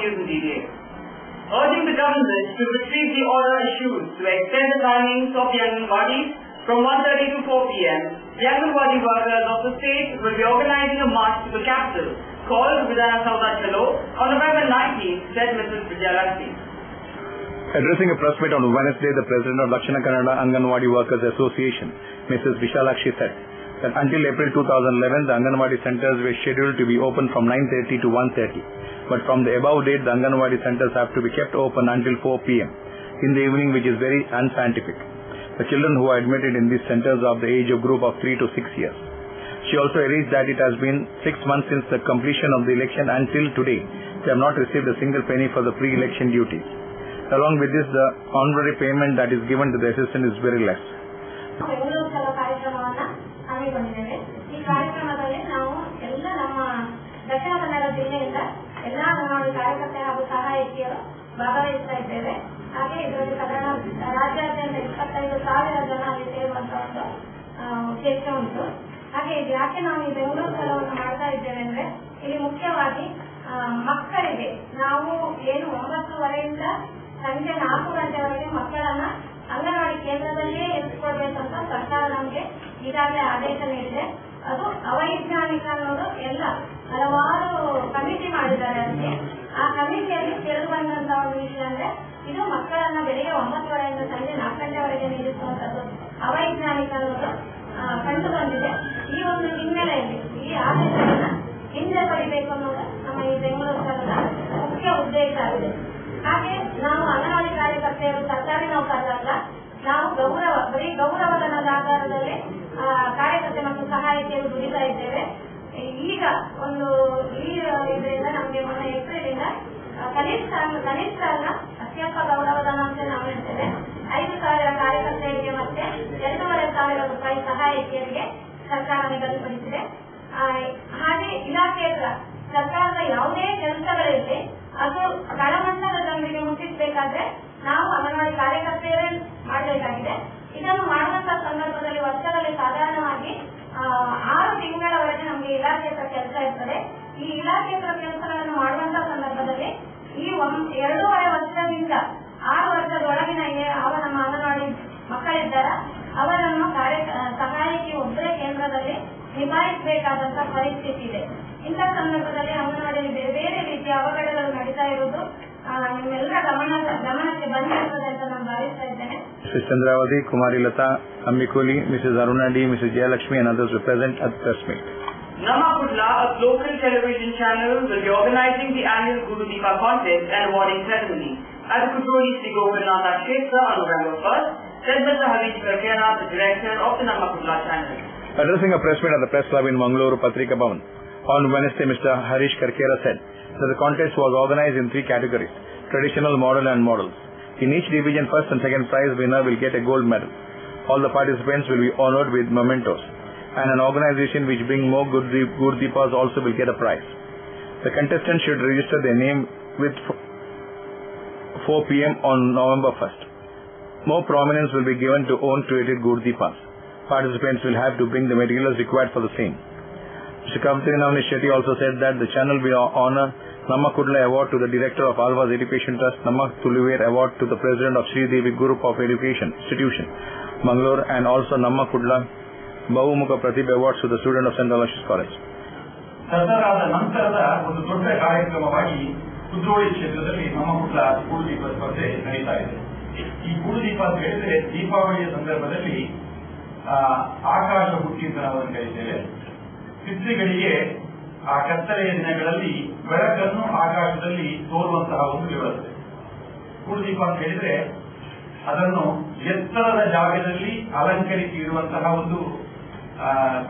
appeals in DDA, urging the government to retrieve the order issued to extend the timings of the Anganwadis from 1:30 to 4 p.m. The Anganwadi workers of the state will be organizing a march to the capital called Vidhana Saudha Chalo on November 19th, said Mrs. Vijayalakshmi. Addressing a press meet on Wednesday, the president of Lakshana Kannada Anganwadi Workers Association, Mrs. Vishalakshi, said that until April 2011, the Anganwadi centers were scheduled to be open from 9:30 to 1:30. But from the above date, the Anganwadi centers have to be kept open until 4 p.m. in the evening, which is very unscientific. The children who are admitted in these centers are of the age of group of 3 to 6 years. She also alleged that it has been 6 months since the completion of the election and till today, they have not received a single penny for the pre-election duties. Along with this, the honorary payment that is given to the assistant is very less. Dakshina Kannada ಜಿಲ್ಲೆಯಿಂದ ಎಲ್ಲ ಅಂಗನವಾಡಿ ಕಾರ್ಯಕರ್ತೆ ಹಾಗೂ ಸಹಾಯಕಿಯರು ಭಾಗವಹಿಸ್ತಾ ಇದ್ದೇವೆ. ಹಾಗೆ ಇದರಲ್ಲಿ ರಾಜ್ಯಾದ್ಯಂತ 25,000 ಜನ ಅಲ್ಲಿ ಸೇರುವಂತಹ ಒಂದು ಚರ್ಚೆ ಉಂಟು. ಹಾಗೆ ಇದು ಯಾಕೆ ನಾವು ಈ ಬೆಂಗಳೂರು ಸ್ಥಳವನ್ನು ಮಾಡ್ತಾ ಇದ್ದೇವೆ ಅಂದ್ರೆ, ಇಲ್ಲಿ ಮುಖ್ಯವಾಗಿ ಮಕ್ಕಳಿಗೆ ನಾವು ಏನು 9:30ಯಿಂದ ಸಂಜೆ 4 ಗಂಟೆವರೆಗೆ ಮಕ್ಕಳನ್ನ ಅಂಗನವಾಡಿ ಕೇಂದ್ರದಲ್ಲೇ ಎತ್ತಿಕೊಳ್ಬೇಕಂತ ಸರ್ಕಾರ ನಮಗೆ ಈಗಾಗಲೇ ಆದೇಶ ನೀಡಿದೆ. ಅದು ಅವೈಜ್ಞಾನಿಕ ಅನ್ನೋದು ಎಲ್ಲ ಹಲವಾರು ಕಮಿಟಿ ಮಾಡಿದ್ದಾರೆ. ಅದಕ್ಕೆ ಆ ಕಮಿಟಿಯಲ್ಲಿ ತಿಳಿದು ಬಂದಂತಹ ಒಂದು ವಿಷಯ ಅಂದ್ರೆ, ಇದು ಮಕ್ಕಳನ್ನ ಬೆಳಿಗ್ಗೆ 9:30ಯಿಂದ ಸಂಜೆ 4 ಗಂಟೆವರೆಗೆ ನಿಲ್ಲಿಸುವಂತದ್ದು ಅವೈಜ್ಞಾನಿಕ ಅನ್ನೋದು ಕಂಡು ಬಂದಿದೆ. ಈ ಒಂದು ಹಿನ್ನೆಲೆಯಲ್ಲಿ ಈ ಆದೇಶವನ್ನ ಹಿಂದೆ ಪಡಿಬೇಕು ಅನ್ನೋದು ನಮ್ಮ ಈ ಬೆಂಗಳೂರು ಸ್ಥಳದ ಮುಖ್ಯ ಉದ್ದೇಶ ಆಗಿದೆ. ಹಾಗೆ ನಾವು ಅಂಗನವಾಡಿ ಕಾರ್ಯಕರ್ತೆಯರು ಸರ್ಕಾರಿ ನೌಕರರಲ್ಲ, ನಾವು ಬರೀ ಗೌರವಧನದ ಆಧಾರದಲ್ಲಿ ಕಾರ್ಯಕರ್ತೆ ಮತ್ತು ಸಹಾಯಕಿಯರು ದುಡಿತಾ ಇದ್ದೇವೆ. ಈಗ ಒಂದು ಇದರಿಂದ ನಮಗೆ ಮೊನ್ನೆ ಏಪ್ರಿಲಿಂದ ಕನಿಷ್ಠ ಅಲ್ಲ ಅತ್ಯಲ್ಪ ಗೌರವಧನ ಅಂತ ನಾವು ಹೇಳ್ತೇವೆ. 5,000 ಕಾರ್ಯಕರ್ತೆಯರಿಗೆ ಮತ್ತೆ 2,500 ರೂಪಾಯಿ ಸಹಾಯಕಿಯರಿಗೆ ಸರ್ಕಾರ ನಿಗದಿಪಡಿಸಿದೆ. ಹಾಗೆ ಇಲಾಖೆಯ ಸರ್ಕಾರದ ಯಾವುದೇ ಕೆಲಸಗಳಿರಲಿ ಅದು ತಳಮಟ್ಟದ ಜನರಿಗೆ ಮುಟ್ಟಿಸಬೇಕಾದ್ರೆ ನಾವು ಅಂಗನವಾಡಿ ಕಾರ್ಯಕರ್ತೆಯರೇ ಮಾಡಬೇಕಾಗಿದೆ. ಇದನ್ನು ಮಾಡುವಂತಹ ಸಂದರ್ಭದಲ್ಲಿ ವರ್ಷದಲ್ಲಿ ಸಾಧಾರಣವಾಗಿ 6 ತಿಂಗಳವರೆಗೆ ನಮಗೆ ಇಲಾಖೆಯ ಕೆಲಸ ಇರ್ತದೆ. ಈ ಇಲಾಖೆಯ ಕೆಲಸಗಳನ್ನು ಮಾಡುವಂತಹ ಸಂದರ್ಭದಲ್ಲಿ ಈ 2.5 ವರ್ಷದಿಂದ 6 ವರ್ಷದೊಳಗಿನ ಯಾವ ನಮ್ಮ ಅಂಗನವಾಡಿ ಮಕ್ಕಳಿದ್ದಾರ ಅವರನ್ನು ಸಹಾಯಕಿ ಒಬ್ಬರೇ ಕೇಂದ್ರದಲ್ಲಿ ನಿಭಾಯಿಸಬೇಕಾದಂತಹ ಪರಿಸ್ಥಿತಿ ಇದೆ. ಇಂತಹ ಸಂದರ್ಭದಲ್ಲಿ ಅಂಗನವಾಡಿಯಲ್ಲಿ ಬೇರೆ ಬೇರೆ ರೀತಿಯ ಅವಘಡಗಳು ನಡೀತಾ ಇರುವುದು ನಿಮ್ಮೆಲ್ಲರ ಗಮನಕ್ಕೆ ಬಂದಿರುತ್ತದೆ ಅಂತ ನಾನು ಭಾವಿಸ್ತಾ ಇದ್ದೇನೆ. Mrs. Chandravati, Kumari Lata, Ambikoli, Mrs. Aruna D, Mrs. Jayalakshmi and others will present at the press meet. Namma Kudla, a local television channel, will be organizing the annual Guru Deepa contest and awarding ceremony at the Kudroli Sri Gopalnatha Kshetra on November 1st, said Mr. Harish Karkera, the director of the Namma Kudla channel. Addressing a press meet at the press club in Mangalore, Patrika Bhavan, on Wednesday, Mr. Harish Karkera said that the contest was organized in 3 categories: traditional, modern and models. In each division, first and second prize winner will get a gold medal. All the participants will be honored with mementos, and an organization which brings more Guru Deepas also will get a prize. The contestants should register their name with 4 p.m. on November 1st. More prominence will be given to own created Guru Deepas. Participants will have to bring the materials required for the same. Mr. Kavitri Shetty also said that the channel will honor Namma Kudla Award to the director of Alva's Education Trust, Namma Tuluver Award to the president of Sri Devi Group of Education Institution, Mangalore, and also Namma Kudla Bahumukha Pratibha Awards to the student of St. Aloysius College. ದಸರಾದ ನಂತರದ ಒಂದು ದೊಡ್ಡ ಕಾರ್ಯಕ್ರಮವಾಗಿ ಕುದ್ರೋಳಿ ಕ್ಷೇತ್ರದಲ್ಲಿ ನಮ್ಮ ಕುಡ್ಲ ಗೂಡು ದೀಪ ಸ್ಪರ್ಧೆ ನಡೀತಾ ಇದೆ. ಈ ಗೂಡು ದೀಪ ಅಂತ ಹೇಳಿದ್ರೆ ದೀಪಾವಳಿಯ ಸಂದರ್ಭದಲ್ಲಿ ಆಕಾಶ ಹುಟ್ಟಿ ಅಂತ ನಾವು ಕರೀತೇವೆ. ಪಿತೃಗಳಿಗೆ ಆ ಕತ್ತಲೆಯ ದಿನಗಳಲ್ಲಿ ಬೆಳಕನ್ನು ಆಕಾಶದಲ್ಲಿ ತೋರುವಂತಹ ಒಂದು ವ್ಯವಸ್ಥೆ. ಗೂಡು ದೀಪ ಅಂತ ಹೇಳಿದ್ರೆ ಅದನ್ನು ಎತ್ತರದ ಜಾಗದಲ್ಲಿ ಅಲಂಕರಿಸಿ ಇಡುವಂತಹ ಒಂದು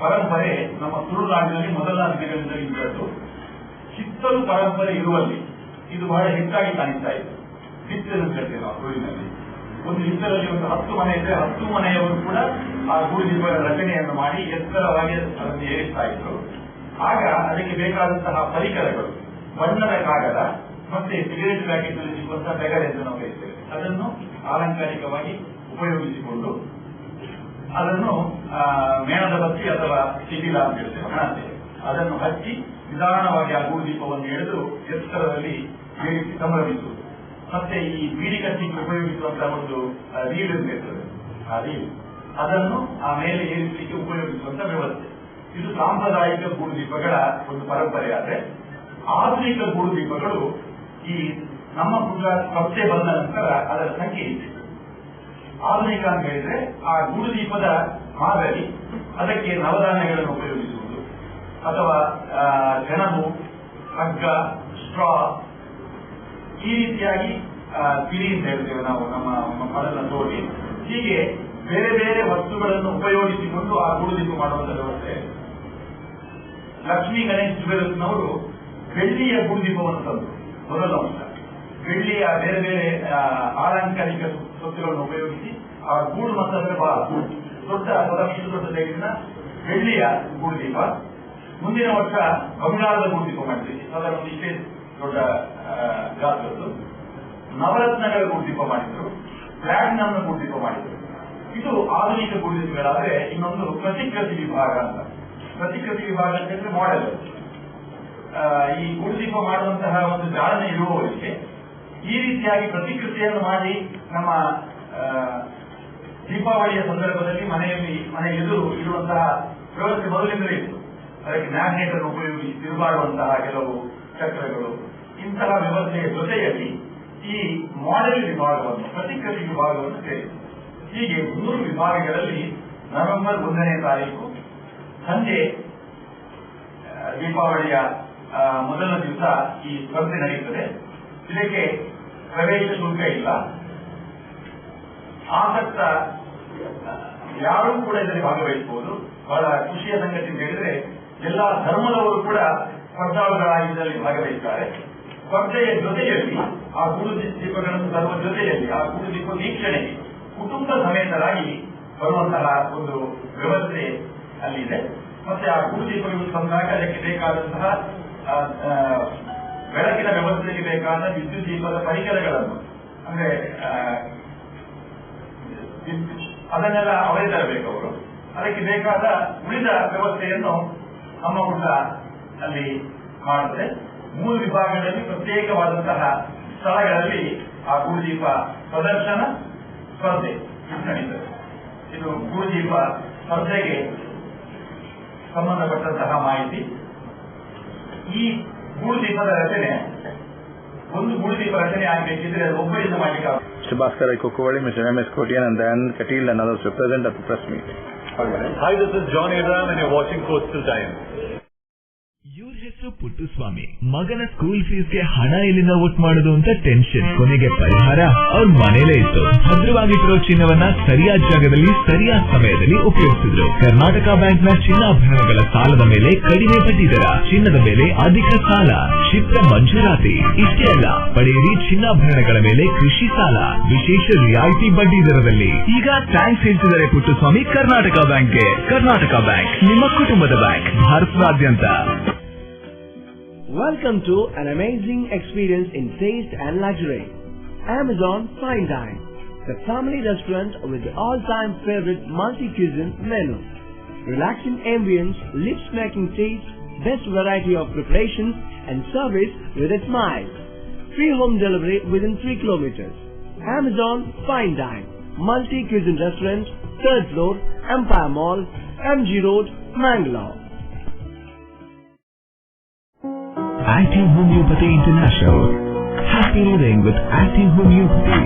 ಪರಂಪರೆ ನಮ್ಮ ತುಳುನಾಡಿನಲ್ಲಿ ಮೊದಲ ದಿನಗಳಿಂದ ಇದ್ದದ್ದು. ಹಿತ್ತಲು ಪರಂಪರೆ ಇರುವಲ್ಲಿ ಇದು ಬಹಳ ಹೆಚ್ಚಾಗಿ ಕಾಣಿಸ್ತಾ ಇದೆ. ಹಿತ್ತಲು ಅಂತ ಹೇಳ್ತೇವೆ ನಾವು ತುಳುವಿನಲ್ಲಿ. ಒಂದು ಹಿತ್ತಲಲ್ಲಿ ಒಂದು 10 ಮನೆ ಇದ್ರೆ 10 ಮನೆಯವರು ಕೂಡ ಆ ಗೂಡು ದೀಪದ ರಚನೆಯನ್ನು ಮಾಡಿ ಎತ್ತರವಾಗಿ ಅದನ್ನು ಏರಿಸ್ತಾ ಇದ್ರು. ಆಗ ಅದಕ್ಕೆ ಬೇಕಾದಂತಹ ಪರಿಕರಗಳು ಬಣ್ಣದ ಕಾಗದ ಮತ್ತೆ ಸಿಗರೇಟ್ ಪ್ಯಾಕೆಟ್ ನಲ್ಲಿ ಸಿಗುವಂತಹ ಬೆಗರೆ ಎಂದು ನಾವು ಕರೀತೇವೆ. ಅದನ್ನು ಅಲಂಕಾರಿಕವಾಗಿ ಉಪಯೋಗಿಸಿಕೊಂಡು ಅದನ್ನು ಮೇಣದ ಬತ್ತಿ ಅಥವಾ ಶಿಥಿಲ ಅಂತ ಹೇಳ್ತೇವೆ, ಹಣತೆ, ಅದನ್ನು ಹಚ್ಚಿ ನಿಧಾನವಾಗಿ ಆ ಗೂಡು ದೀಪವನ್ನು ಎಳೆದು ಎತ್ತರದಲ್ಲಿ ಏರಿಸಿ ಸಂಭ್ರಮಿಸುವುದು. ಮತ್ತೆ ಈ ಬೀಡಿ ಕಟ್ಟಿಗೆ ಉಪಯೋಗಿಸುವಂತಹ ಒಂದು ರೀಲ್ ಇರ್ತದೆ, ಆ ರೀಲ್ ಅದನ್ನು ಆ ಮೇಲೆ ಏರಿಸಲಿಕ್ಕೆ ಉಪಯೋಗಿಸುವಂತ ವ್ಯವಸ್ಥೆ. ಇದು ಸಾಂಪ್ರದಾಯಿಕ ಗೂಡುದೀಪಗಳ ಒಂದು ಪರಂಪರೆ. ಆದರೆ ಆಧುನಿಕ ಗೂಡುದೀಪಗಳು ಈ ನಮ್ಮ ಕಪ್ಪೆ ಬಂದ ನಂತರ ಅದರ ಸಂಖ್ಯೆ ಇದೆ. ಆಧುನಿಕ ಅಂತ ಹೇಳಿದ್ರೆ ಆ ಗೂಡುದೀಪದ ಮಾದರಿ, ಅದಕ್ಕೆ ನವಧಾನ್ಯಗಳನ್ನು ಉಪಯೋಗಿಸುವುದು ಅಥವಾ ಸೆಣಬು, ಹಗ್ಗ, ಸ್ಟ್ರಾ, ಈ ರೀತಿಯಾಗಿ ತಿಳಿ ಅಂತ ಹೇಳ್ತೇವೆ ನಾವು ನಮ್ಮ ಮರದ ತೋಡಿ, ಹೀಗೆ ಬೇರೆ ಬೇರೆ ವಸ್ತುಗಳನ್ನು ಉಪಯೋಗಿಸಿಕೊಂಡು ಆ ಗೂಡುದೀಪ ಮಾಡುವಂತ ವ್ಯವಸ್ಥೆ. ಲಕ್ಷ್ಮೀ ಗಣೇಶ್ ಜ್ಯುವೆಲರ್ಸ್ನವರು ಬೆಳ್ಳಿಯ ಗೂಡುದೀಪವನ್ನು ತಂದರು. ಮೊದಲ ಅಂಶ ಬೆಳ್ಳಿಯ ಬೇರೆ ಬೇರೆ ಆಲಂಕಾರಿಕ ವಸ್ತುಗಳನ್ನು ಉಪಯೋಗಿಸಿ ಆ ಗೂಡು ಮತ್ತಂದ್ರೆ ಬಹಳ ದೊಡ್ಡ ಇಷ್ಟು ದೊಡ್ಡ ಸೈಜಿನ ಬೆಳ್ಳಿಯ ಗೂಡುದೀಪ. ಮುಂದಿನ ವರ್ಷ ಬಂಗಾಳದ ಗೂಡುದೀಪ ಮಾಡಿದ್ವಿ, ಅದರ ಒಂದು ಇಷ್ಟೇ ದೊಡ್ಡ ಗಾತ್ರದ್ದು. ನವರತ್ನಗಳ ಗೂಡುದೀಪ ಮಾಡಿದ್ರು, ಪ್ಲಾಟಿನಂನ ಗೂಡುದೀಪ ಮಾಡಿದ್ರು. ಇದು ಆಧುನಿಕ ಗೂಡುದೀಪಗಳಾದ್ರೆ ಇನ್ನೊಂದು ಪ್ರತಿಕೃತಿ ವಿಭಾಗ ಅಂತ. ಪ್ರತಿಕೃತಿ ವಿಭಾಗ ಅಂತ ಹೇಳಿದ್ರೆ ಮಾಡೆಲ್. ಈ ಗೂಡುದೀಪ ಮಾಡುವಂತಹ ಒಂದು ಜಾಣನೆ ಇರುವವರಿಗೆ ಈ ರೀತಿಯಾಗಿ ಪ್ರತಿಕೃತಿಯನ್ನು ಮಾಡಿ ನಮ್ಮ ದೀಪಾವಳಿಯ ಸಂದರ್ಭದಲ್ಲಿ ಮನೆ ಎದುರು ಇರುವಂತಹ ವ್ಯವಸ್ಥೆ ಮೊದಲಿಂದಲೇ ಇತ್ತು. ಅದಕ್ಕೆ ಮ್ಯಾಗ್ನೆಟ್ ಅನ್ನು ಉಪಯೋಗಿಸಿ ತಿರುಗಾಡುವಂತಹ ಕೆಲವು ಚಕ್ರಗಳು, ಇಂತಹ ವ್ಯವಸ್ಥೆಯ ಜೊತೆಯಲ್ಲಿ ಈ ಮಾಡೆಲ್ ವಿಭಾಗವನ್ನು, ಪ್ರತಿಕೃತಿ ವಿಭಾಗವನ್ನು ಸೇರಿತು. ಹೀಗೆ 3 ವಿಭಾಗಗಳಲ್ಲಿ ನವೆಂಬರ್ 1ನೇ ತಾರೀಕು ಸಂಜೆ ದೀಪಾವಳಿಯ ಮೊದಲ ದಿವಸ ಈ ಸ್ಪರ್ಧೆ ನಡೆಯುತ್ತದೆ. ಇದಕ್ಕೆ ಪ್ರವೇಶ ಶುಲ್ಕ ಇಲ್ಲ. ಆಸಕ್ತ ಯಾರೂ ಕೂಡ ಇದರಲ್ಲಿ ಭಾಗವಹಿಸಬಹುದು. ಬಹಳ ಖುಷಿಯ ಸಂಗತಿ ಅಂತ ಹೇಳಿದ್ರೆ ಎಲ್ಲಾ ಧರ್ಮದವರು ಕೂಡ ಸ್ಪರ್ಧಾಳುಗಳಾಗಿ ಇದರಲ್ಲಿ ಭಾಗವಹಿಸುತ್ತಾರೆ. ಸ್ಪರ್ಧೆಯ ಜೊತೆಯಲ್ಲಿ ಆ ಗೂಡುದೀಪಗಳನ್ನು ತರುವ ಜೊತೆಯಲ್ಲಿ ಆ ಗೂಡುದೀಪ ವೀಕ್ಷಣೆಗೆ ಕುಟುಂಬ ಸಮೇತರಾಗಿ ಬರುವಂತಹ ಒಂದು ವ್ಯವಸ್ಥೆ ಅಲ್ಲಿದೆ. ಮತ್ತೆ ಆ ಗೂಡುದೀಪಗಳು ತಂದಾಗ ಅದಕ್ಕೆ ಬೇಕಾದಂತಹ ಬೆಳಕಿನ ವ್ಯವಸ್ಥೆಗೆ ಬೇಕಾದ ವಿದ್ಯುತ್ ದೀಪದ ಪರಿಕರಗಳನ್ನು, ಅಂದ್ರೆ ಅದನ್ನೆಲ್ಲ ಅವರೇ ತರಬೇಕು ಅವರು. ಅದಕ್ಕೆ ಬೇಕಾದ ಉಳಿದ ವ್ಯವಸ್ಥೆಯನ್ನು ನಮ್ಮ ಕೂಡ ಅಲ್ಲಿ ಮಾಡುತ್ತದೆ. 3 ವಿಭಾಗಗಳಲ್ಲಿ ಪ್ರತ್ಯೇಕವಾದಂತಹ ಸ್ಥಳಗಳಲ್ಲಿ ಆ ಗೂಡುದೀಪ ಪ್ರದರ್ಶನ ಸ್ಪರ್ಧೆ ನಡೆಯುತ್ತದೆ. ಇದು ಗೂಡುದೀಪ ಸ್ಪರ್ಧೆಗೆ ಸಂಬಂಧಪಟ್ಟಂತಹ ಮಾಹಿತಿ. ಈ ಗೂಡುದೀಪದ ರಚನೆ, ಒಂದು ಗೂಡುದೀಪ ರಚನೆ ಆಗಬೇಕಿದ್ರೆ ಅದು ಒಬ್ಬರಿಂದ ಮಾಡಲಿಕ್ಕೆ. Mr. Bhaskar Kokowali, Mr. M.S. Kotian and Dan Katil and others represent at the press meet. Hi, this is John Abraham and you're watching Coastal Times. ಇವ್ರ ಹೆಸರು ಪುಟ್ಟುಸ್ವಾಮಿ. ಮಗನ ಸ್ಕೂಲ್ ಫೀಸ್ಗೆ ಹಣ ಎಲ್ಲಿಂದ ಒಟ್ಟು ಮಾಡೋದು ಅಂತ ಟೆನ್ಷನ್. ಕೊನೆಗೆ ಪರಿಹಾರ ಅವ್ರ ಮನೇಲೇ ಇತ್ತು. ಭದ್ರವಾಗಿಟ್ಟಿರೋ ಚಿನ್ನವನ್ನ ಸರಿಯಾದ ಜಾಗದಲ್ಲಿ ಸರಿಯಾದ ಸಮಯದಲ್ಲಿ ಉಪಯೋಗಿಸಿದ್ರು. ಕರ್ನಾಟಕ ಬ್ಯಾಂಕ್ ನ ಚಿನ್ನಾಭರಣಗಳ ಸಾಲದ ಮೇಲೆ ಕಡಿಮೆ ಬಡ್ಡಿ ದರ, ಚಿನ್ನದ ಮೇಲೆ ಅಧಿಕ ಸಾಲ, ಕ್ಷಿಪ್ರ ಮಂಜೂರಾತಿ. ಇಷ್ಟೇ ಅಲ್ಲ, ಪಡೆಯಿರಿ ಚಿನ್ನಾಭರಣಗಳ ಮೇಲೆ ಕೃಷಿ ಸಾಲ ವಿಶೇಷ ರಿಯಾಯಿತಿ ಬಡ್ಡಿ ದರದಲ್ಲಿ. ಈಗ ಥ್ಯಾಂಕ್ಸ್ ಹೇಳ್ತಿದ್ದಾರೆ ಪುಟ್ಟುಸ್ವಾಮಿ ಕರ್ನಾಟಕ ಬ್ಯಾಂಕ್ಗೆ. ಕರ್ನಾಟಕ ಬ್ಯಾಂಕ್ ನಿಮ್ಮ ಕುಟುಂಬದ ಬ್ಯಾಂಕ್, ಭಾರತದಾದ್ಯಂತ. Welcome to an amazing experience in taste and luxury. Amazon Fine Dine, the family restaurant with the all-time favorite multi-cuisine menu. Relaxing ambience, lips-making taste, best variety of preparations and service with a smile. Free home delivery within 3 kilometers. Amazon Fine Dine, multi-cuisine restaurant, 3rd floor, Empire Mall, MG Road, Mangalore. Active Homeopathy International. Happy living with Active Homeopathy.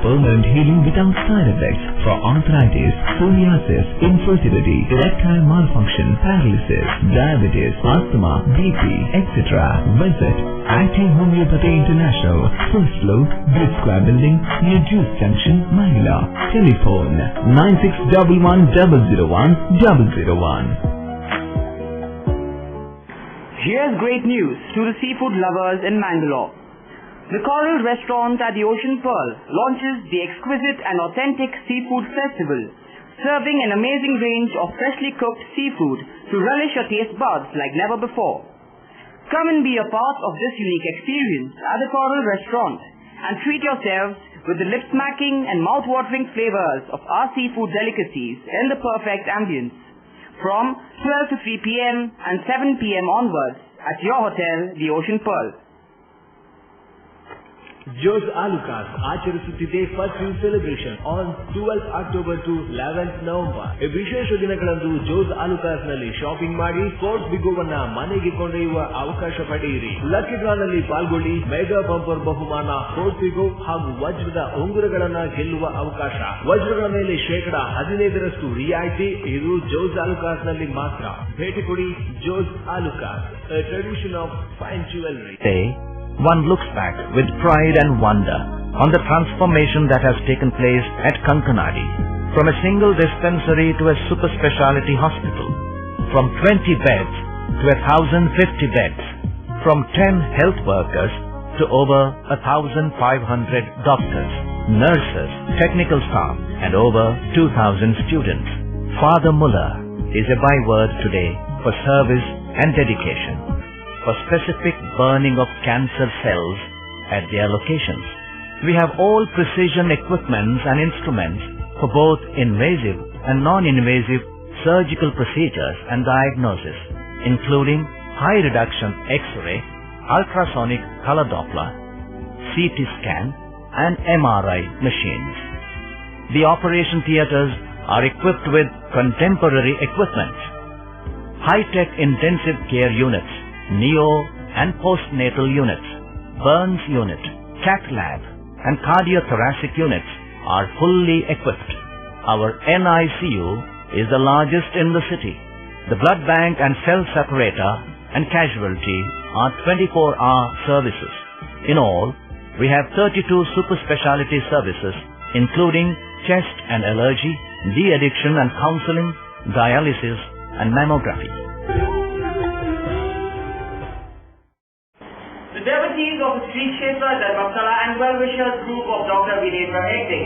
Permanent healing without side effects for arthritis, psoriasis, infertility, erectile malfunction, paralysis, diabetes, asthma, BP, etc. Visit Active Homeopathy International, first floor, Bridge Square Building, near Juice Junction, Manila. Telephone 9611001001. Here's great news to the seafood lovers in Mangalore. The Coral Restaurant at the Ocean Pearl launches the exquisite and authentic Seafood Festival, serving an amazing range of freshly cooked seafood to relish your taste buds like never before. Come and be a part of this unique experience at the Coral Restaurant and treat yourselves with the lip-smacking and mouth-watering flavors of our seafood delicacies in the perfect ambience. From 12 to 3 p.m. and 7 p.m. onwards at your hotel, the Ocean Pearl. Jos Alukkas ಆಚರಿಸುತ್ತಿದೆ first you celebration on 12th October to 11th November. ಈ ವಿಶೇಷ ದಿನಗಳಂದು Jose ಆಲುಕಾಸ್ ನಲ್ಲಿ shopping ಮಾಡಿ sports ಬಿಗೋವನ್ನ ಮನೆಗೆ ಕೊಂಡೊಯ್ಯುವ ಅವಕಾಶ ಪಡೆಯಿರಿ. ಲಕ್ಕಿ ಡ್ರಾ ನಲ್ಲಿ ಪಾಲ್ಗೊಳ್ಳಿ. ಮೆಗಾ ಬಂಪರ್ ಬಹುಮಾನ, ಸ್ಪೋರ್ಟ್ಸ್ ಬಿಗೋ ಹಾಗೂ ವಜ್ರದ ಉಂಗುರಗಳನ್ನ ಗೆಲ್ಲುವ ಅವಕಾಶ. ವಜ್ರಗಳ ಮೇಲೆ 15% ರಿಯಾಯಿತಿ. ಇದು ಜೋಸ್ ಆಲುಕಾಸ್ ನಲ್ಲಿ ಮಾತ್ರ. ಭೇಟಿ ಕೊಡಿ. Jos Alukkas, a tradition of fine jewelry. One looks back with pride and wonder on the transformation that has taken place at Kankanadi. From a single dispensary to a super speciality hospital. From 20 beds to 1,050 beds. From 10 health workers to over 1,500 doctors, nurses, technical staff and over 2,000 students. Father Muller is a byword today for service and dedication. For specific burning of cancer cells at their locations. We have all precision equipments and instruments for both invasive and non-invasive surgical procedures and diagnosis, including high reduction X-ray, ultrasonic color Doppler, CT scan and MRI machines. The operation theatres are equipped with contemporary equipment, high-tech intensive care units, neo and postnatal units, burns unit, cath lab and cardiothoracic units are fully equipped. Our NICU is the largest in the city. The blood bank and cell separator and casualty are 24-hour services. In all, we have 32 super speciality services including chest and allergy, de-addiction and counseling, dialysis and mammography. The devotees of the Sri Kshetra Dharmasthala and well-wishers group of Dr. Virendra Hegde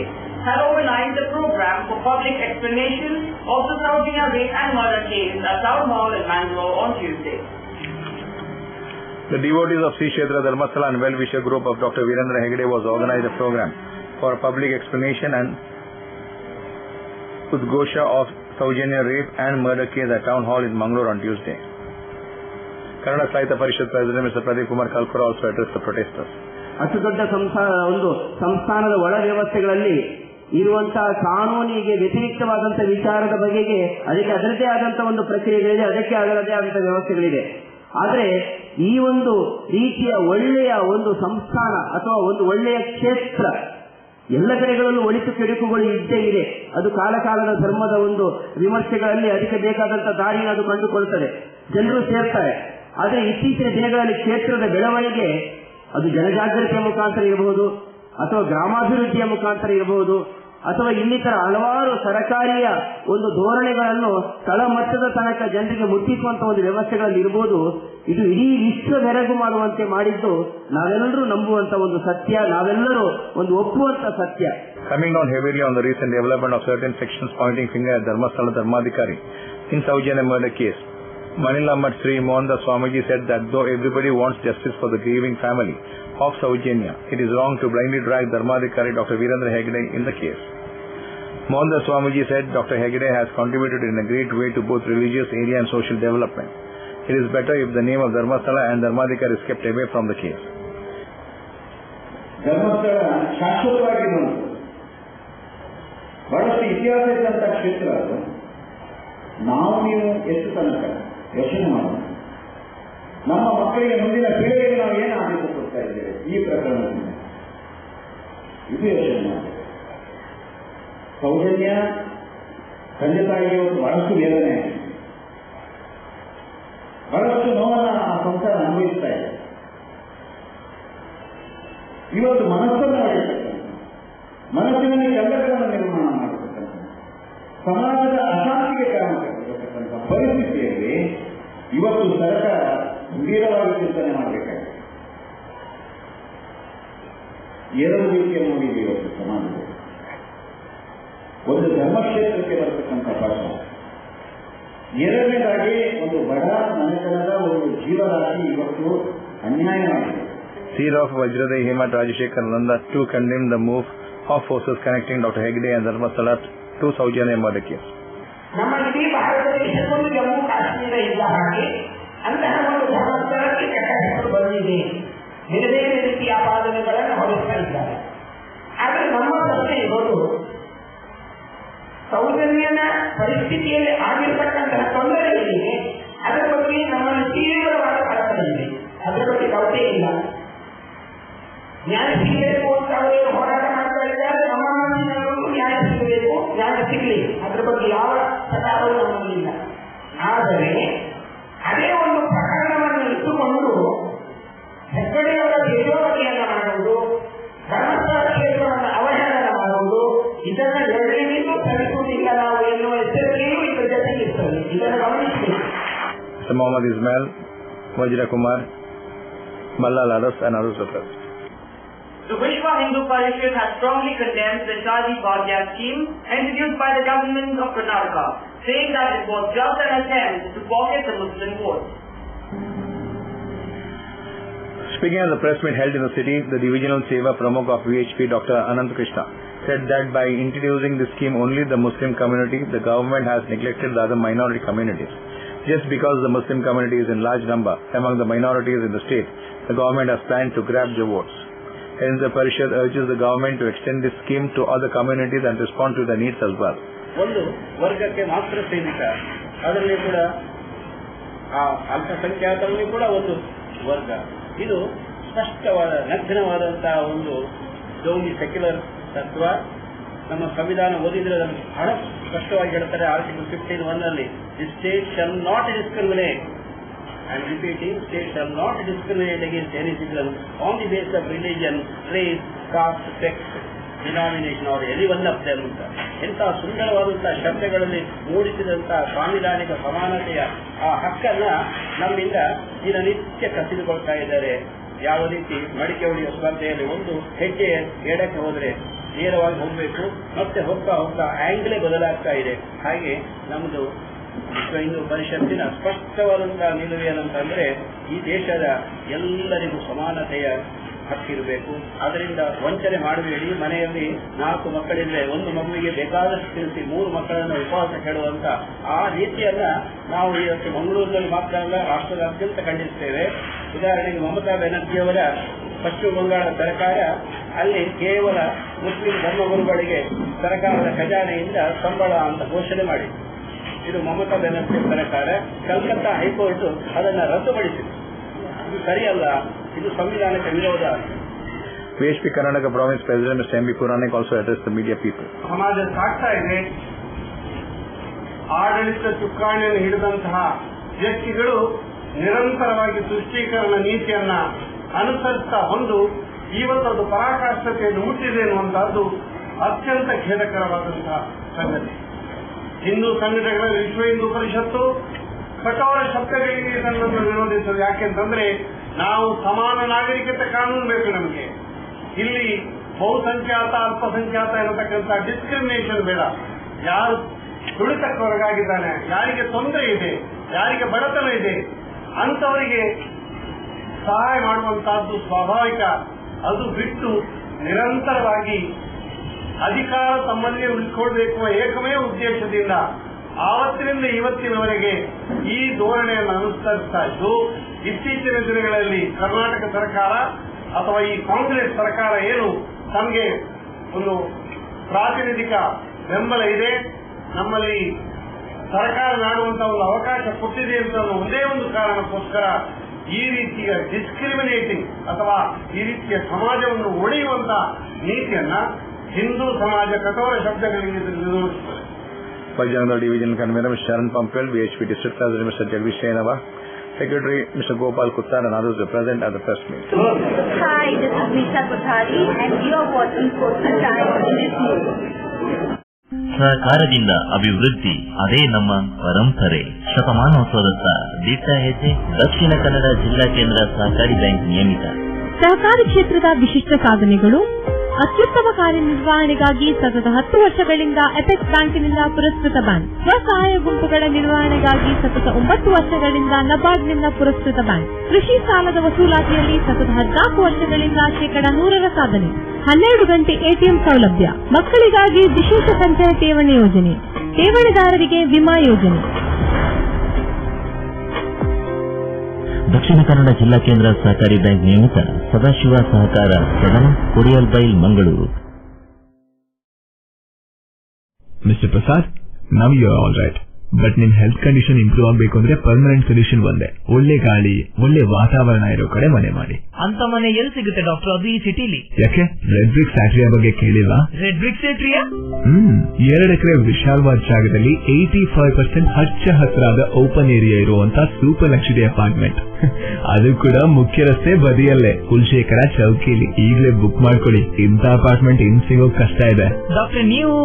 had organized a program for public explanation of the South India rape and murder case at Town Hall in Bangalore on Tuesday. The devotees of Sri Kshetra Dharmasthala and well-wisher group of Dr. Virendra Hegde was organized a program for public explanation and Udghosha of Saujanya rape and murder case at Town Hall in Mangalore on Tuesday. Kannada Sahitya Parishad President Mr. Pradeep Kumar Kalkura also addressed the protesters. ಅಷ್ಟು ದೊಡ್ಡ ಒಂದು ಸಂಸ್ಥಾನದ ಒಳ ವ್ಯವಸ್ಥೆಗಳಲ್ಲಿ ಇರುವಂತಹ ಕಾನೂನಿಗೆ ವ್ಯತಿರಿಕ್ತವಾದಂತಹ ವಿಚಾರದ ಬಗೆಗೆ ಅದಕ್ಕೆ ಅದರದೇ ಆದಂತಹ ಒಂದು ಪ್ರಕ್ರಿಯೆಗಳಿದೆ, ಅದಕ್ಕೆ ಅದರದೇ ಆದಂತಹ ವ್ಯವಸ್ಥೆಗಳಿದೆ. ಆದರೆ ಈ ಒಂದು ರೀತಿಯ ಒಳ್ಳೆಯ ಒಂದು ಸಂಸ್ಥಾನ ಅಥವಾ ಒಂದು ಒಳ್ಳೆಯ ಕ್ಷೇತ್ರ ಎಲ್ಲ ಕಡೆಗಳಲ್ಲೂ ಒಳಿತು ಕೆಡುಕುಗಳು ಇದ್ದೇ ಇದೆ. ಅದು ಕಾಲಕಾಲದ ಧರ್ಮದ ಒಂದು ವಿಮರ್ಶೆಗಳಲ್ಲಿ ಅದಕ್ಕೆ ಬೇಕಾದಂತಹ ದಾರಿಯನ್ನು ಅದು ಕಂಡುಕೊಳ್ತದೆ, ಜನರು ಸೇರ್ತಾರೆ. ಆದರೆ ಇತ್ತೀಚಿನ ದಿನಗಳಲ್ಲಿ ಕ್ಷೇತ್ರದ ಬೆಳವಣಿಗೆ ಅದು ಜನಜಾಗೃತಿಯ ಮುಖಾಂತರ ಇರಬಹುದು, ಅಥವಾ ಗ್ರಾಮಾಭಿವೃದ್ಧಿಯ ಮುಖಾಂತರ ಇರಬಹುದು, ಅಥವಾ ಇನ್ನಿತರ ಹಲವಾರು ಸರ್ಕಾರಿಯ ಒಂದು ಧೋರಣೆಗಳನ್ನು ತಳಮಟ್ಟದ ತನಕ ಜನರಿಗೆ ಮುಟ್ಟಿಸುವಂತಹ ಒಂದು ವ್ಯವಸ್ಥೆಗಳಲ್ಲಿ ಇರಬಹುದು. ಇದು ಇಡೀ ವಿಶ್ವವೆರಗು ಮಾಡುವಂತೆ ಮಾಡಿದ್ದು ನಾವೆಲ್ಲರೂ ನಂಬುವಂತ ಒಂದು ಸತ್ಯ, ನಾವೆಲ್ಲರೂ ಒಂದು ಒಪ್ಪುವಂತ ಸತ್ಯ. Coming down heavily on the recent development of certain sections pointing finger at Dharmasthala Dharmadhikari in Saujanya murder case, Manila Mutt Sri Mohandas Swamiji said that though everybody wants justice for the grieving family of Saujanya, it is wrong to blindly drag Dharmadhikari Dr. Virendra Hegde in the case. Mohandas Swamiji said Dr. Hegde has contributed in a great way to both religious area and social development. It is better if the name of Dharmasthala and Dharmadhikari is kept away from the case. Dharmasthala ಶಾಶ್ವತವಾಗಿ ಬಂತು. ಬಹಳಷ್ಟು ಇತಿಹಾಸ ಇದ್ದಂತ ಕ್ಷೇತ್ರ ಅದು. ನಾವು ನೀವು ಎಷ್ಟು ತನಕ ಯೋಚನೆ ಮಾಡೋಣ, ನಮ್ಮ ಮಕ್ಕಳಿಗೆ ಮುಂದಿನ ಪೀಳಿಗೆಗೆ ನಾವು ಏನು ಆದೇಶ ಕೊಡ್ತಾ ಇದ್ದೇವೆ ಈ ಪ್ರಕರಣದಿಂದ, ಇದು ಯೋಚನೆ ಮಾಡಿ. ಸೌಜನ್ಯ ತಂದೆ ತಾಯಿಗೆ ಒಂದು ಬಹಳಷ್ಟು ವೇದನೆ, ಬಹಳಷ್ಟು ನೋವನ್ನು ಆ ಸಂಸಾರ ಅನುಭವಿಸ್ತಾ ಇದೆ. ಇವತ್ತು ಮನಸ್ಸನ್ನು ಮಾಡಿರ್ತಕ್ಕಂಥ, ಮನಸ್ಸಿನಲ್ಲಿ ಕಲ್ಲಗಳನ್ನು ನಿರ್ಮಾಣ ಮಾಡತಕ್ಕಂಥ, ಸಮಾಜದ ಅಶಾಂತಿಗೆ ಕಾರಣವಾಗಿರತಕ್ಕಂಥ ಪರಿಸ್ಥಿತಿಯಲ್ಲಿ ಇವತ್ತು ಸರ್ಕಾರ ಗಂಭೀರವಾಗಿ ಚಿಂತನೆ ಮಾಡಬೇಕಾಗಿದೆ. ಎರಡು ರೀತಿಯ ನೋಡಿದೆ ಇವತ್ತು ಸಮಾಜದಲ್ಲಿ. ಒಂದು ಧರ್ಮಕ್ಷೇತ್ರಕ್ಕೆ ಬರತಕ್ಕಂಥ ಪ್ರಶ್ನೆ, ಎರಡನೇದಾಗಿ ಒಂದು ಬಡ ಮನೆತನದ ಒಂದು ಜೀವರಾಶಿ ಇವತ್ತು ಅನ್ಯಾಯವಾಗಿದೆ. Seed of Vajradai Hemat Rajashekar Nanda to condemn the move of forces connecting Dr. Hegde and Dharmasthala to Saujanya murder case. ನಮ್ಮ ಇಡೀ ಭಾರತ ದೇಶಕ್ಕೊಂದು ಜಮ್ಮು ಕಾಶ್ಮೀರ ಇದ್ದ ಹಾಗೆ ಅಂತಹ ಒಂದು ಧರ್ಮಸ್ಥಳಕ್ಕೆ ಕೆಟ್ಟ ಹೆಸರು ಬಂದಿದೆ. ಬೇರೆ ಬೇರೆ ರೀತಿಯ ಆಪಾದನೆಗಳನ್ನು ಭಾವಿಸ್ತಾ ಇದ್ದಾರೆ. ಆದರೆ ನಮ್ಮ ಪ್ರಶ್ನೆ ಇರೋದು, ಸೌಜನ್ಯನ ಪರಿಸ್ಥಿತಿಯಲ್ಲಿ ಆಗಿರ್ತಕ್ಕಂತಹ ತೊಂದರೆ ಏನಿದೆ ಅದರ ಬಗ್ಗೆ ನಮ್ಮನ್ನು ತೀವ್ರವಾದ ಕಳಕಳಿ ಇದೆ. ಅದರ ಬಗ್ಗೆ ಕವತೆ ಇಲ್ಲ. ನ್ಯಾಯ ಸಿಗಬೇಕು ಅಂತ ಅವರೇನು ಹೋರಾಟ ಮಾಡ್ತಾ ಇದ್ದಾರೆ. ನಮ್ಮ ನ್ಯಾಯ ಸಿಗಬೇಕು, ನ್ಯಾಯ ಸಿಗಲಿ, ಅದರ ಬಗ್ಗೆ ಯಾವ ಪ್ರಕಾರವೂ ನಮ್ಮಲ್ಲಿಲ್ಲ. ಆದರೆ ಅದೇ ಒಂದು ಪ್ರಕರಣವನ್ನು ಇಟ್ಟುಕೊಂಡು ಹೆಗ್ಗಡೆಯವರ ಯಶೋವತಿಯನ್ನ ಮಾಡುವುದು, ಧರ್ಮಸ್ಥಳ ಕ್ಷೇತ್ರವನ್ನು ಅವಹೇಳನ ಮಾಡುವುದು, ಇದನ್ನು ಎರಡನೇದು ಸರಿಸುವುದಿಲ್ಲ ನಾವು ಎನ್ನುವ ಎಚ್ಚರಿಕೆಯೂ ಇದರ ಜೊತೆಗೆ ಇರ್ತದೆ. ಇದನ್ನು ಗಮನಿಸಬೇಕು. Mohammad Ismail, Vajra Kumar, Ballal Adas and others of us. The Vishwa Hindu Parishad has strongly condemned the Shadi Bhagya scheme introduced by the government of Karnataka, saying that it was just an attempt to pocket the Muslim vote. Speaking at the press meet held in the city, the Divisional Seva Pramukh of VHP, Dr. Anant Krishna, said that by introducing this scheme only the Muslim community, the government has neglected the other minority communities. Just because the Muslim community is in large number among the minorities in the state, the government has planned to grab the votes. Hence, the Parishad urges the government to extend this scheme to other communities and respond to their needs as well. ಒಂದು ವರ್ಗಕ್ಕೆ ಮಾತ್ರ ಸೀಮಿತ, ಅದರಲ್ಲಿ ಕೂಡ ಆ ಅಲ್ಪಸಂಖ್ಯಾತರಲ್ಲಿ ಕೂಡ ಒಂದು ವರ್ಗ. ಇದು ಸ್ಪಷ್ಟವಾದ ನಗ್ನವಾದಂತಹ ಒಂದು ಗೌನಿ ಸೆಕ್ಯುಲರ್ ತತ್ವ. ನಮ್ಮ ಸಂವಿಧಾನ ಓದಿದ್ರೆ ನಮಗೆ ಬಹಳ ಸ್ಪಷ್ಟವಾಗಿ ಹೇಳ್ತಾರೆ. Article 15(1) the state shall not discriminate, and repeating, state shall not discriminate against any citizen on the basis of religion, race, caste, sex, denomination or any one of them. ಇಂತಹ ಸುಂದರವಾದಂತಹ ಶಬ್ದಗಳಲ್ಲಿ ಮೂಡಿಸಿದಂತಹ ಸಾಂವಿಧಾನಿಕ ಸಮಾನತೆಯ ಆ ಹಕ್ಕನ್ನ ನಮ್ಮಿಂದ ದಿನನಿತ್ಯ ಕಸಿದುಕೊಳ್ತಾ ಇದ್ದಾರೆ. ಯಾವ ರೀತಿ ಮಡಿಕೆ ಹೊಡೆಯುವ ಸ್ಪರ್ಧೆಯಲ್ಲಿ ಒಂದು ಹೆಜ್ಜೆ ಎಡಕ್ಕೆ ಹೋದರೆ ನೇರವಾಗಿ ಹೋಗಬೇಕು, ಮತ್ತೆ ಹೋಗ್ತಾ ಹೋಗ್ತಾ ಆಂಗ್ಲೇ ಬದಲಾಗ್ತಾ ಇದೆ. ಹಾಗೆ ನಮ್ಮದು ವಿಶ್ವ ಹಿಂದೂ ಪರಿಷತ್ತಿನ ಸ್ಪಷ್ಟವಾದಂತಹ ನಿಲುವು ಏನಂತಂದ್ರೆ, ಈ ದೇಶದ ಎಲ್ಲರಿಗೂ ಸಮಾನತೆಯ ಹಕ್ಕಿರಬೇಕು. ಅದರಿಂದ ವಂಚನೆ ಮಾಡಬೇಡಿ. ಮನೆಯಲ್ಲಿ 4 ಮಕ್ಕಳಿದ್ರೆ ಒಂದು ಮಗುವಿಗೆ ಬೇಕಾದಷ್ಟು ತಿಳಿಸಿ 3 ಮಕ್ಕಳನ್ನು ಉಪವಾಸ ಕೇಳುವಂತ ಆ ರೀತಿಯನ್ನ ನಾವು ಇವತ್ತು ಮಂಗಳೂರಿನಲ್ಲಿ ಮಾತ್ರ ಅಲ್ಲ, ರಾಷ್ಟ್ರದಾದ್ಯಂತ ಖಂಡಿಸ್ತೇವೆ. ಉದಾಹರಣೆಗೆ ಮಮತಾ ಬ್ಯಾನರ್ಜಿಯವರ ಪಶ್ಚಿಮ ಬಂಗಾಳ ಸರ್ಕಾರ ಅಲ್ಲಿ ಕೇವಲ ಮುಸ್ಲಿಂ ಧರ್ಮಗುರುಗಳಿಗೆ ಸರ್ಕಾರದ ಖಜಾನೆಯಿಂದ ಸಂಬಳ ಅಂತ ಘೋಷಣೆ ಮಾಡಿ, ಇದು ಮಮತಾ ಬ್ಯಾನರ್ಜಿ ಸರ್ಕಾರ. ಕಲ್ಕತ್ತಾ ಹೈಕೋರ್ಟ್ ಅದನ್ನು ರದ್ದುಪಡಿಸಿದೆ. ಇದು ಸರಿಯಲ್ಲ, ಇದು ಸಂವಿಧಾನಕ್ಕೆ ವಿರೋಧ. VHP Karnataka Province President Mr. M.B. Puranik also addressed the media people. ಸಮಾಜ ಸಾಕ್ತಾ ಇದೆ. ಆಡಳಿತ ಚುಕ್ಕಾಣಿಯನ್ನು ಹಿಡಿದಂತಹ ವ್ಯಕ್ತಿಗಳು ನಿರಂತರವಾಗಿ ತುಷ್ಟೀಕರಣ ನೀತಿಯನ್ನ ಅನುಸರಿಸ್ತಾ ಒಂದು ಇವತ್ತದು ಪರಾಕಾಷ್ಠತೆಯನ್ನು ಮುಟ್ಟಿದೆ ಎನ್ನುವಂತಹದ್ದು ಅತ್ಯಂತ ಖೇದಕರವಾದಂತಹ ಸಂಗತಿ. ಹಿಂದೂ ಸಂಘಟನೆಗಳಲ್ಲಿ ವಿಶ್ವ ಹಿಂದೂ ಪರಿಷತ್ತು ಕಠೋರ ಶಬ್ದಗಳಿಗೆ ಇದನ್ನು ವಿರೋಧಿಸೋದು. ಯಾಕೆಂತಂದ್ರೆ ನಾವು ಸಮಾನ ನಾಗರಿಕತೆ ಕಾನೂನು ಬೇಕು ನಮಗೆ. ಇಲ್ಲಿ ಬಹುಸಂಖ್ಯಾತ ಅಲ್ಪಸಂಖ್ಯಾತ ಎನ್ನತಕ್ಕಂಥ ಡಿಸ್ಕ್ರಿಮಿನೇಷನ್ ಬೇಡ. ಯಾರು ತುಳಿತಕ್ಕೆ ಹೊರಗಾಗಿದ್ದಾನೆ, ಯಾರಿಗೆ ತೊಂದರೆ ಇದೆ, ಯಾರಿಗೆ ಬಡತನ ಇದೆ ಅಂತವರಿಗೆ ಸಹಾಯ ಮಾಡುವಂತಹದ್ದು ಸ್ವಾಭಾವಿಕ. ಅದು ಬಿಟ್ಟು ನಿರಂತರವಾಗಿ ಅಧಿಕಾರ ತಮ್ಮಲ್ಲಿಯೇ ಉಳಿಸಿಕೊಳ್ಬೇಕು ಏಕಮೇವ ಉದ್ದೇಶದಿಂದ ಆವತ್ತಿನಿಂದ ಇವತ್ತಿನವರೆಗೆ ಈ ಧೋರಣೆಯನ್ನು ಅನುಸರಿಸ್ತಾ ಇದ್ದು, ಇತ್ತೀಚಿನ ದಿನಗಳಲ್ಲಿ ಕರ್ನಾಟಕ ಸರ್ಕಾರ ಅಥವಾ ಈ ಕಾಂಗ್ರೆಸ್ ಸರ್ಕಾರ ಏನು ತಮಗೆ ಒಂದು ಪ್ರಾತಿನಿಧಿಕ ಬೆಂಬಲ ಇದೆ, ನಮ್ಮಲ್ಲಿ ಸರ್ಕಾರ ಮಾಡುವಂತಹ ಒಂದು ಅವಕಾಶ ಕೊಟ್ಟಿದೆ ಅಂತ ಒಂದೇ ಒಂದು ಕಾರಣಕ್ಕೋಸ್ಕರ ಈ ರೀತಿಯ ಡಿಸ್ಕ್ರಿಮಿನೇಟಿಂಗ್ ಅಥವಾ ಈ ರೀತಿಯ ಸಮಾಜವನ್ನು ಒಡೆಯುವಂತ ನೀತಿಯನ್ನ ಹಿಂದೂ ಸಮಾಜ ಕಠೋರ ಶಬ್ದಗಳಿಗೆ ವಿರೋಧಿಸುತ್ತದೆ. General Division Convener Mr. Sharan Pampel, VHP District President Mr. Jagdish Shenava, Secretary Mr. Gopal Kuttar and others were present at the press meet. Hi, this is Nisha Kothari and you are watching Coastal Times in this news. ಸಹಕಾರದಿಂದ ಅಭಿವೃದ್ಧಿ, ಅದೇ ನಮ್ಮ ಪರಂಪರೆ. ಶತಮಾನೋತ್ಸವದತ್ತ ದಿಟ್ಟ ಹೆಜ್ಜೆ. ದಕ್ಷಿಣ ಕನ್ನಡ ಜಿಲ್ಲಾ ಕೇಂದ್ರ ಸಹಕಾರಿ ಬ್ಯಾಂಕ್ ನಿಯಮಿತ. ಸಹಕಾರಿ ಕ್ಷೇತ್ರದ ವಿಶಿಷ್ಟ ಸಾಧನೆಗಳು. ಅತ್ಯುತ್ತಮ ಕಾರ್ಯನಿರ್ವಹಣೆಗಾಗಿ ಸತತ 10 ವರ್ಷಗಳಿಂದ ಅಪೆಕ್ಸ್ ಬ್ಯಾಂಕಿನಿಂದ ಪುರಸ್ಕೃತ ಬ್ಯಾಂಕ್. ಸ್ವಸಹಾಯ ಗುಂಪುಗಳ ನಿರ್ವಹಣೆಗಾಗಿ ಸತತ 9 ವರ್ಷಗಳಿಂದ ನಬಾರ್ಡ್ನಿಂದ ಪುರಸ್ಕೃತ ಬ್ಯಾಂಕ್. ಕೃಷಿ ಸಾಲದ ವಸೂಲಾತಿಯಲ್ಲಿ ಸತತ 14 ವರ್ಷಗಳಿಂದ 100% ಸಾಧನೆ. 12 ಗಂಟೆ ಎಟಿಎಂ ಸೌಲಭ್ಯ. ಮಕ್ಕಳಿಗಾಗಿ ವಿಶೇಷ ಸಂಚಯ ಠೇವಣಿ ಯೋಜನೆ. ಠೇವಣಿದಾರರಿಗೆ ವಿಮಾ ಯೋಜನೆ. ದಕ್ಷಿಣ ಕನ್ನಡ ಜಿಲ್ಲಾ ಕೇಂದ್ರ ಸಹಕಾರಿ ಬ್ಯಾಂಕ್ ನಿಯಮಿತ ಸದಾಶಿವ ಸಹಕಾರ ಸದನ Kodialbail Mangaluru. Mister Prasad, now you are all right. But ನಿಮ್ ಹೆಲ್ತ್ ಕಂಡೀಷನ್ ಇಂಪ್ರೂವ್ ಆಗಬೇಕು ಅಂದ್ರೆ ಪರ್ಮನೆಂಟ್ ಸೊಲ್ಯೂಷನ್ ಒಂದೇ, ಒಳ್ಳೆ ಗಾಳಿ ಒಳ್ಳೆ ವಾತಾವರಣ ಇರೋ ಕಡೆ ಮನೆ ಮಾಡಿ. ಅಂತ ಮನೆ ಎಲ್ಲಿ ಸಿಗುತ್ತೆ ಡಾಕ್ಟರ್? ಅದು ಈ ಸಿಟಿಲಿ. ಯಾಕೆ ರೆಡ್ ಬ್ರಿಕ್ಸ್ ಫ್ಯಾಕ್ಟರಿಯ ಬಗ್ಗೆ ಕೇಳಿಲ್ವಾ? Red BRICS ಫ್ಯಾಕ್ಟರಿಯಾ? 2 ಎಕರೆ ವಿಶಾಲವಾದ ಜಾಗದಲ್ಲಿ 85% ಹಚ್ಚ ಹಸಿರಾದ ಓಪನ್ ಏರಿಯಾ ಇರುವಂತ ಸೂಪರ್ ಲಕ್ಸುರಿ ಅಪಾರ್ಟ್ಮೆಂಟ್. ಅದು ಕೂಡ ಮುಖ್ಯ ರಸ್ತೆ ಬದಿಯಲ್ಲೇ, ಕುಲಶೇಖರ ಚೌಕಿಲಿ. ಈಗಲೇ ಬುಕ್ ಮಾಡ್ಕೊಳ್ಳಿ, ಇಂಥ ಅಪಾರ್ಟ್ಮೆಂಟ್ ಇನ್ ಸಿಗೋ ಕಷ್ಟ ಇದೆ. ಡಾಕ್ಟರ್ ನೀವು?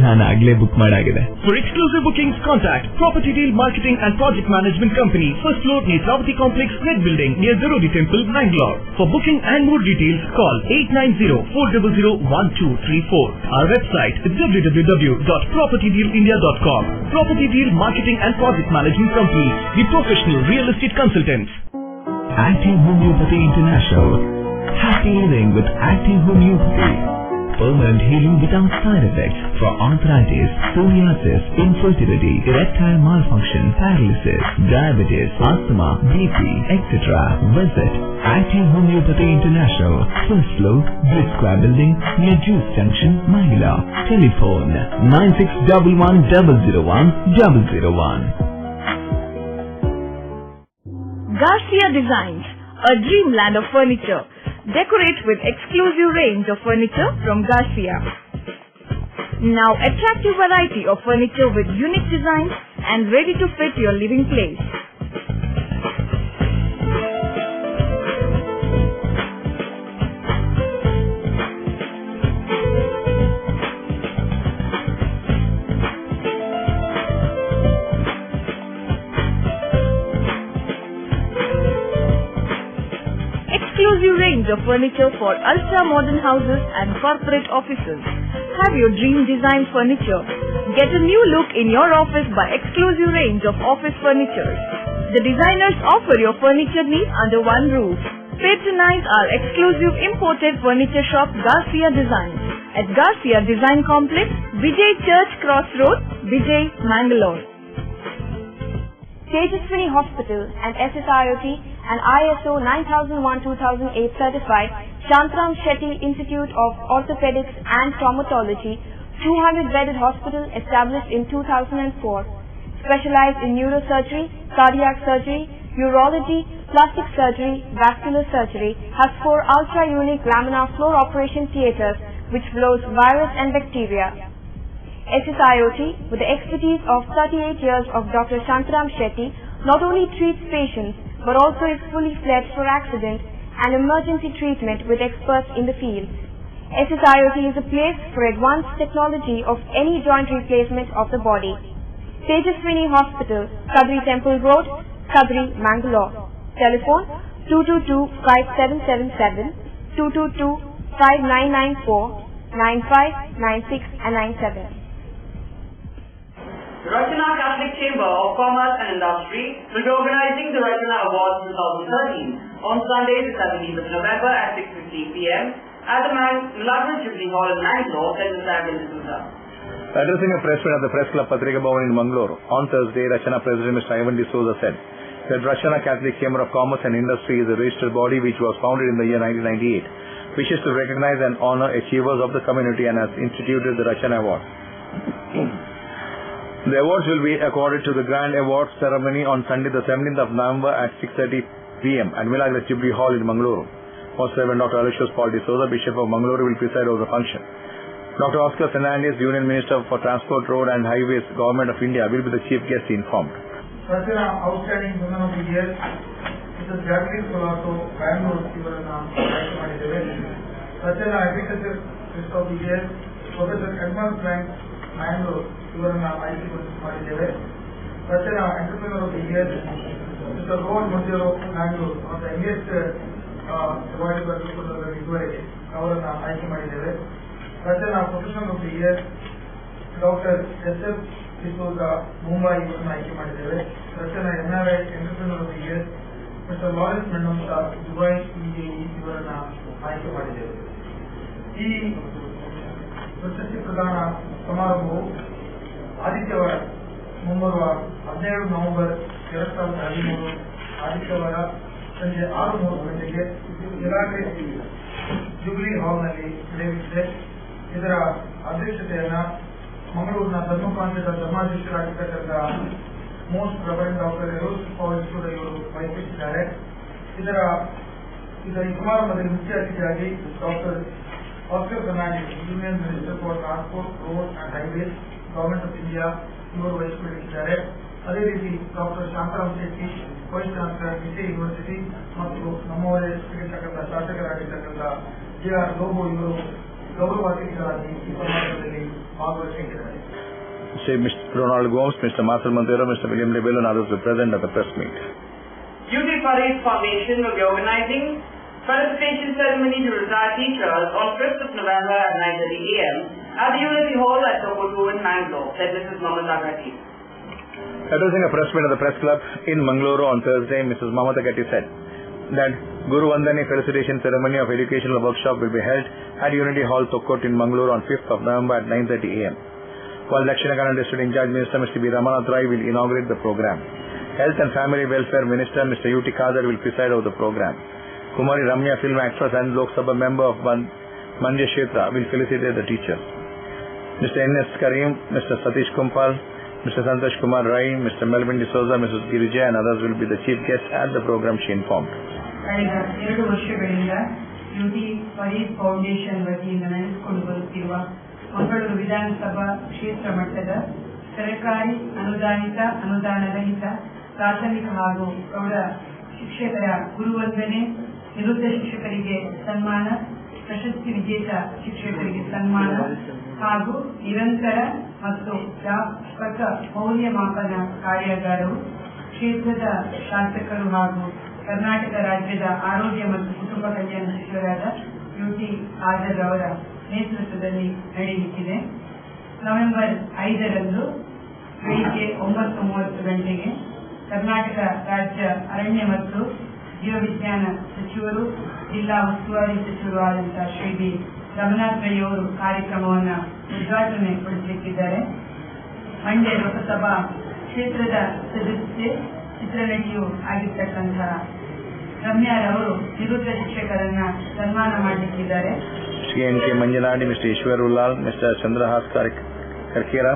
ನಾನು ಆಗ್ಲೇ book ಮಾಡಾಗಿದೆ. For exclusive bookings, contact Property Deal Marketing and Project Management Company, first floor, Netravati Complex, Red Building, near Zarodi Temple, Bangalore. For booking and more details, call 890-400-1234. Our website is www.propertydealindia.com. Property Deal Marketing and Project Management Company, the professional real estate consultants. Active Homeopathy International. Happy living with Active Homeopathy. Permanent healing without side effects for arthritis, psoriasis, infertility, erectile malfunction, paralysis, diabetes, asthma, BP, etc. Visit Active Homeopathy International, first floor, Bliss Square Building, near Juice Junction, Manila. Telephone 9611001001. Garcia Designs, a dreamland of furniture. Decorate with exclusive range of furniture from Garcia. Now attractive variety of furniture with unique designs and ready to fit your living place. Exclusive range of furniture for ultra-modern houses and corporate offices. Have your dream design furniture. Get a new look in your office by exclusive range of office furniture. The designers offer your furniture needs under one roof. Patronize our exclusive imported furniture shop Garcia Designs at Garcia Design Complex, Vijay Church Cross Road, Vijay, Mangalore. Tejaswini Hospital and SSIOT and ISO 9001-2008 certified Shantram Shetty Institute of Orthopedics and Traumatology, 200-bedded hospital established in 2004. Specialized in neurosurgery, cardiac surgery, urology, plastic surgery, vascular surgery, has 4 ultra-unique laminar floor operation theaters which blows virus and bacteria. SSIOT, with the expertise of 38 years of Dr. Shantram Shetty, not only treats patients but also is fully fledged for accident and emergency treatment with experts in the field. SSIOT is a place for advanced technology of any joint replacement of the body. Tejaswini Hospital, Kadri Temple Road, Kadri, Mangalore. Telephone 222-5777, 222-5994, 95, 96 and 97. Rachana Catholic Chamber of Commerce and Industry will be organizing the Rachana Awards 2013 on Sunday the 17th of November at 6:15 p.m. at the Milagros Jubilee Hall in Mangalore, Telangana, D'Souza. Addressing a press meet at the Press Club Patrika Bhavan in Mangalore on Thursday, Rachana President Mr. Ivan D'Souza said that Rachana Catholic Chamber of Commerce and Industry is a registered body which was founded in the year 1998, wishes to recognize and honor achievers of the community and has instituted the Rachana Award. The awards will be accorded to the Grand Awards ceremony on Sunday the 17th of November at 6:30 p.m. at Milagros Jubilee Hall in Mangalore. Most Reverend Dr. Aloysius Paul D'Souza, Bishop of Mangalore, will preside over the function. Dr. Oscar Fernandez, Union Minister for Transport, Road and Highways, Government of India, will be the chief guest informed. Rachana Outstanding Women of the Year, Mrs. Jacqueline Solato, Bangalore, ಇವರನ್ನು ಆಯ್ಕೆ ಮಾಡಿದ್ದೇವೆ. Rachana Agriculturist of the Year, Professor Edmund Frank, Mangalore, ಇವರನ್ನು ಆಯ್ಕೆ ಮಾಡಿದ್ದೇವೆ. Rachana Entrepreneur of the Year, Mr. Rohan Monjero, Mangalore, of the youngest awarded by ಇದುವರೆಗೆ ಅವರನ್ನು ಆಯ್ಕೆ ಮಾಡಿದ್ದೇವೆ. Rachana Professional of the Year, Dr. S.F. D'Souza, Mumbai, ಇವರನ್ನು ಆಯ್ಕೆ ಮಾಡಿದ್ದೇವೆ. Rachana NRI Entrepreneur of the Year, Mr. Lawrence Mendonca, Dubai, UAE, ಇವರನ್ನು ಆಯ್ಕೆ ಮಾಡಿದ್ದೇವೆ. ಈ ಪ್ರಶಸ್ತಿ ಪ್ರದಾನ ಸಮಾರಂಭವು ಆದಿತ್ಯವಾರ ಮುಂಬರುವ 17 ನವೆಂಬರ್ 2013 ಆದಿತ್ಯವಾರ ಸಂಜೆ 6:30 ಗಂಟೆಗೆ ಇಲಾಖೆ ಜುಬ್ಲಿ ಹಾಲ್ನಲ್ಲಿ ನಡೆಯುತ್ತಿದೆ. ಇದರ ಅಧ್ಯಕ್ಷತೆಯನ್ನ ಮಂಗಳೂರಿನ ಧರ್ಮಪ್ರಾಂತ್ಯದ ಧರ್ಮಾಧ್ಯಕ್ಷರಾಗಿರ್ತಕ್ಕಂಥ most reverend doctor Eros Paul ಇವರು ವಹಿಸಿದ್ದಾರೆ. ಇದರ ಈ ಸಮಾರಂಭದಲ್ಲಿ ಮುಖ್ಯ ಅತಿಥಿಯಾಗಿ doctor Oscar Fernandes, union minister for transport, road and highways, government of India ಇವರು ವಹಿಸಿಕೊಂಡಿದ್ದಾರೆ. ಅದೇ ರೀತಿ doctor Shantaram Shetty, vice chancellor Vijaya university ಮತ್ತು ನಮ್ಮವರೇ ಆಗಿರ್ತಕ್ಕಂಥ ಶಾಸಕರಾಗಿರ್ತಕ್ಕಂಥ JR ಲೋಬೋ ಇವರು ಗೌರವ ಅತಿಥಿಗಳಾಗಿ ಈ ಸಮಾರಂಭದಲ್ಲಿ ಭಾಗವಹಿಸಿದ್ದಾರೆ. Mr. Ronald Gomes, Mr. Marcel Montero, Mr. William Lebel and others were present at the press meet. UT Paris Foundation will be organizing felicitation ceremony to retired teachers on 5th of November at 9:30 a.m. at the Unity Hall at Tokotu in Mangalore, said Mrs. Mamata Gatti. Addressing a press meet at the Press Club in Mangalore on Thursday, Mrs. Mamata Gatti said that Guru Vandani felicitation ceremony of educational workshop will be held at Unity Hall, Tokot in Mangalore on 5th of November at 9:30 a.m. While Dakshina Kannada District In-charge Minister Mr. B. Ramanath Rai will inaugurate the program. Health and Family Welfare Minister Mr. U.T. Khadar will preside over the program. Kumari Ramya, film actress and Lok Sabha member of Manja Kshetra will felicitate the teachers. Mr. N.S. Karim, Mr. Satish Kumpal, Mr. Santosh Kumar Rai, Mr. Melvin D'Souza, Mrs. Girija and others will be the chief guests at the program, she informed. ಕಳೆದ 2 ವರ್ಷಗಳಿಂದ UT ಪರೀಸ್ foundation ವತಿಯಿಂದ ನಡೆಸಿಕೊಂಡು ಬರುತ್ತಿರುವ ಮಂಗಳೂರು ವಿಧಾನಸಭಾ ಕ್ಷೇತ್ರ ಮಟ್ಟದ ಸರ್ಕಾರಿ ಅನುದಾನಿತ ಅನುದಾನರಹಿತ ಪ್ರಾಥಮಿಕ ಹಾಗೂ ಪ್ರೌಢ ಶಿಕ್ಷಕರ ಗುರುವಂದನೆ, ನಿವೃತ್ತ ಶಿಕ್ಷಕರಿಗೆ ಸನ್ಮಾನ, ಪ್ರಶಸ್ತಿ ವಿಜೇತ ಶಿಕ್ಷಕರಿಗೆ ಸನ್ಮಾನ ಹಾಗೂ ನಿರಂತರ ಮತ್ತು ವ್ಯಾಪಕ ಮೌಲ್ಯಮಾಪನ ಕಾರ್ಯಾಗಾರವು ಕ್ಷೇತ್ರದ ಶಾಸಕರು ಹಾಗೂ ಕರ್ನಾಟಕ ರಾಜ್ಯದ ಆರೋಗ್ಯ ಮತ್ತು ಕುಟುಂಬ ಕಲ್ಯಾಣ ಸಚಿವರಾದ UT ಖಾದರ್ ಅವರ ನೇತೃತ್ವದಲ್ಲಿ ನಡೆಯುತ್ತಿದೆ. ನವೆಂಬರ್ 5ರಂದು ಬೆಳಿಗ್ಗೆ 9:30 ಗಂಟೆಗೆ ಕರ್ನಾಟಕ ರಾಜ್ಯ ಅರಣ್ಯ ಮತ್ತು ಜೀವವಿಜ್ಞಾನ ಸಚಿವರು, ಜಿಲ್ಲಾ ಉಸ್ತುವಾರಿ ಸಚಿವರು ಆದಂತಹ ಶ್ರೀ ಬಿ. ರಮನಾಥ್ ರೈ ಅವರು ಕಾರ್ಯಕ್ರಮವನ್ನು ಉದ್ಘಾಟನೆಗೊಳಿಸಲಿದ್ದಾರೆ. ಮಂಡ್ಯ ಲೋಕಸಭಾ ಕ್ಷೇತ್ರದ ಸದಸ್ಯೆ, ಚಿತ್ರನಟಿಯೂ ಆಗಿರ್ತಕ್ಕಂತಹ ರಮ್ಯಾರವರು ನಿವೃತ್ತ ಶಿಕ್ಷಕರನ್ನ ಸನ್ಮಾನ ಮಾಡಲಿಕ್ಕಿದ್ದಾರೆ. Mr. N.K. Manjanadi, Mr. Ishwar Ullal, Mr. Chandrahas Karkera,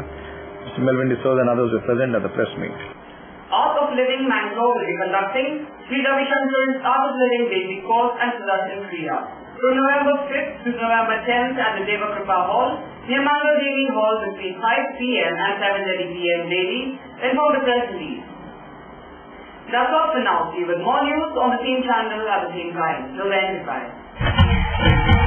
Mr. Melvin D'Souza and others were present at the press meet. Art of Living Mangalore will be conducting Sri Ravi Shankaran's Art of Living basic course and Sudarshan Kriya from November 5th to November 10th at the Devakripa Hall near Mangalore Devi Hall between 5 p.m. and 7:30 p.m. daily, informed the press release. That's all for now. See you with more news on the same channel at the same time. Till then, goodbye.